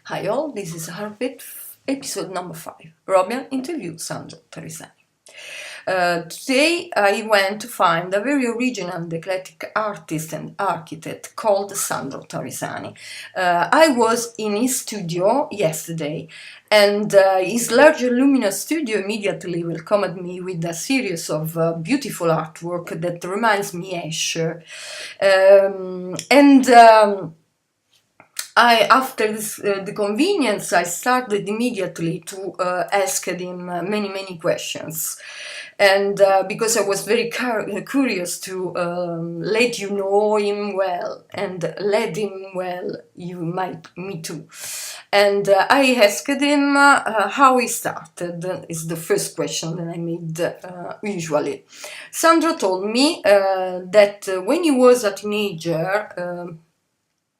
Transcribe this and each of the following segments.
Hi all, this is Heartbeat, episode number 5. Robyan interviews Sandro Taurisani. Today I went to find a very original and eclectic artist and architect called Sandro Taurisani. I was in his studio yesterday, and his large luminous studio immediately welcomed me with a series of beautiful artwork that reminds me Escher. After the convenience, I started immediately to ask him many questions, and because I was very curious to let you know him well and let him well, me too. And I asked him how he started. Is the first question that I made usually. Sandro told me that when he was a teenager.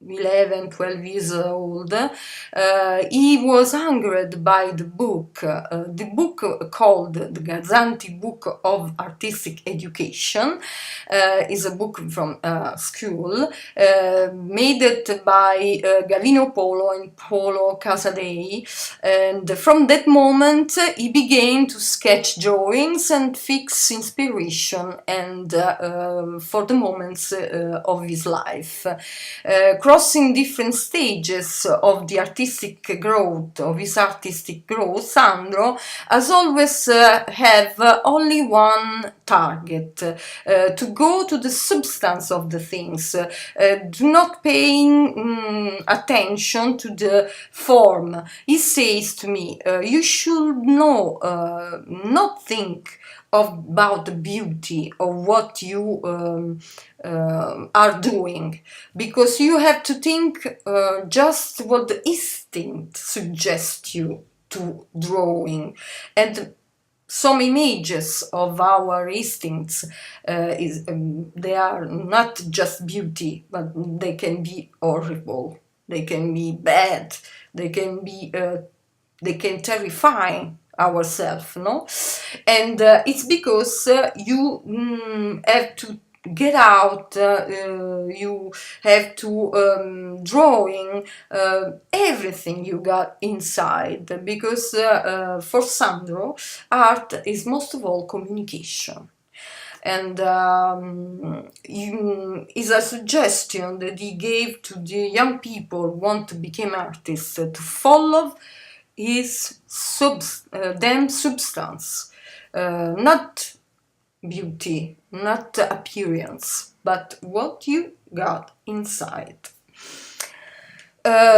11, 12 years old, he was angered by the book called the Gazzanti Book of Artistic Education. Is a book from school, made it by Gavino Polo and Polo Casadei, and from that moment he began to sketch drawings and fix inspiration and for the moments of his life. Crossing different stages of the artistic growth, of his artistic growth, Sandro has always have only one target, to go to the substance of the things, do not paying attention to the form. He says to me, you should know, not think about the beauty of what you are doing, because you have to think just what the instinct suggests you to drawing, and some images of our instincts they are not just beauty, but they can be horrible, they can be bad, they can terrify ourselves, no? And it's because you have to get out, you have to drawing everything you got inside, because for Sandro art is most of all communication. And is a suggestion that he gave to the young people who want to become artists, to follow his substance, not beauty, not appearance, but what you got inside.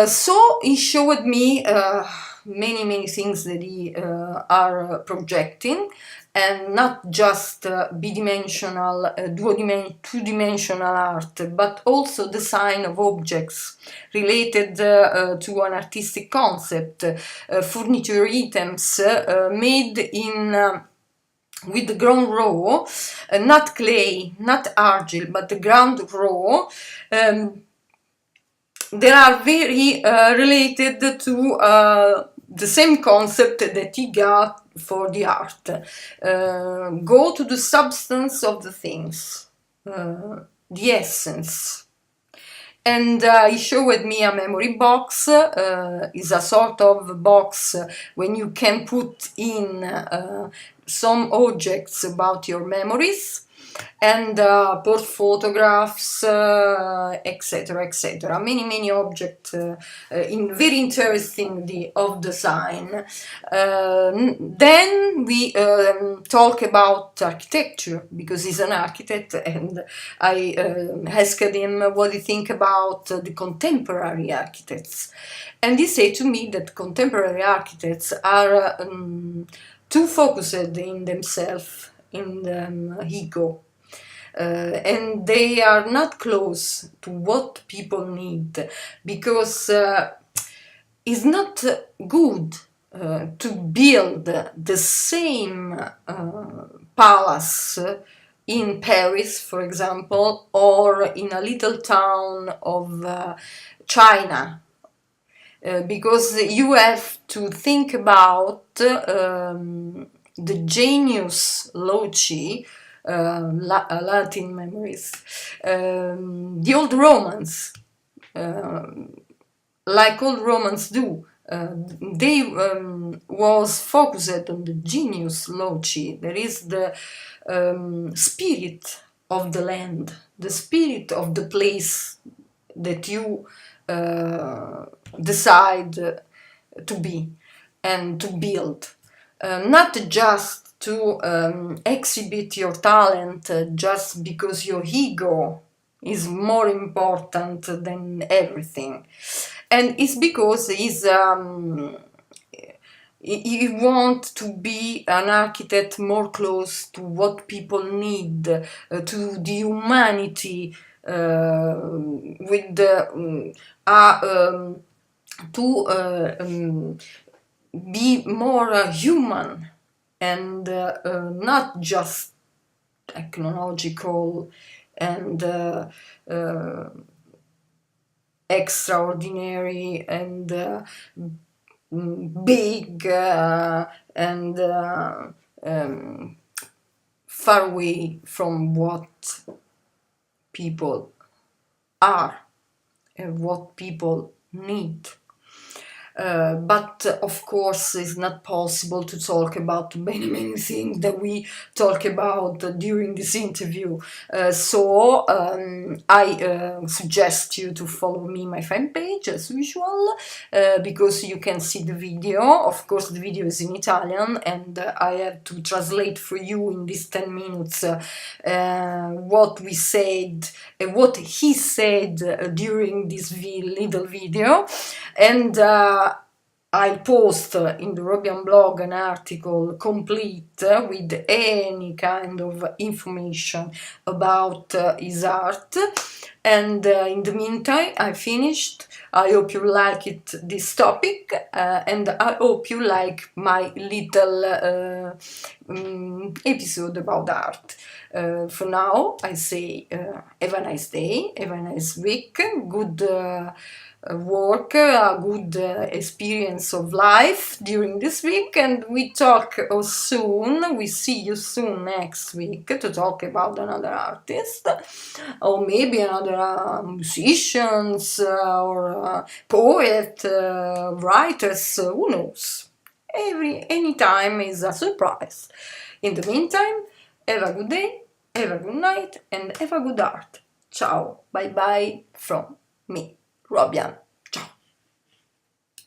So he showed me many things that he are projecting, and not just bidimensional, two-dimensional art, but also design of objects related to an artistic concept, furniture items made in with the ground raw, not clay, not argile, but the ground raw. They are very related to the same concept that he got for the art. Go to the substance of the things, the essence. And he showed me a memory box. Is a sort of box when you can put in some objects about your memories, and port photographs, etc. Many objects in very interesting of design. Then we talk about architecture, because he's an architect, and I asked him what he think about the contemporary architects, and he said to me that contemporary architects are too focused in themselves, in the ego, and they are not close to what people need, because it's not good to build the same palace in Paris, for example, or in a little town of China, because you have to think about the genius loci, Latin memories, the old Romans, like all Romans do. They was focused on the genius loci. There is the spirit of the land, the spirit of the place that you decide to be and to build. Not just to exhibit your talent just because your ego is more important than everything. And it's because you want to be an architect more close to what people need, to the humanity, with the to be more human and not just technological and extraordinary and big and far away from what people are and what people need. But of course it's not possible to talk about many things that we talk about during this interview. So I suggest you to follow me, my fan page as usual, because you can see the video. Of course the video is in Italian and I have to translate for you in these 10 minutes what we said and what he said during this little video. And I post in the Robyan blog an article complete with any kind of information about his art. And in the meantime, I finished. I hope you like it, this topic, and I hope you like my little episode about art. For now, I say have a nice day, have a nice week, good work, a good experience of life during this week, and we talk soon. We see you soon next week to talk about another artist or maybe another musicians or poet, writers, who knows. Any time is a surprise. In the meantime, have a good day, have a good night, and have a good art. Ciao, bye bye from me, Robyan.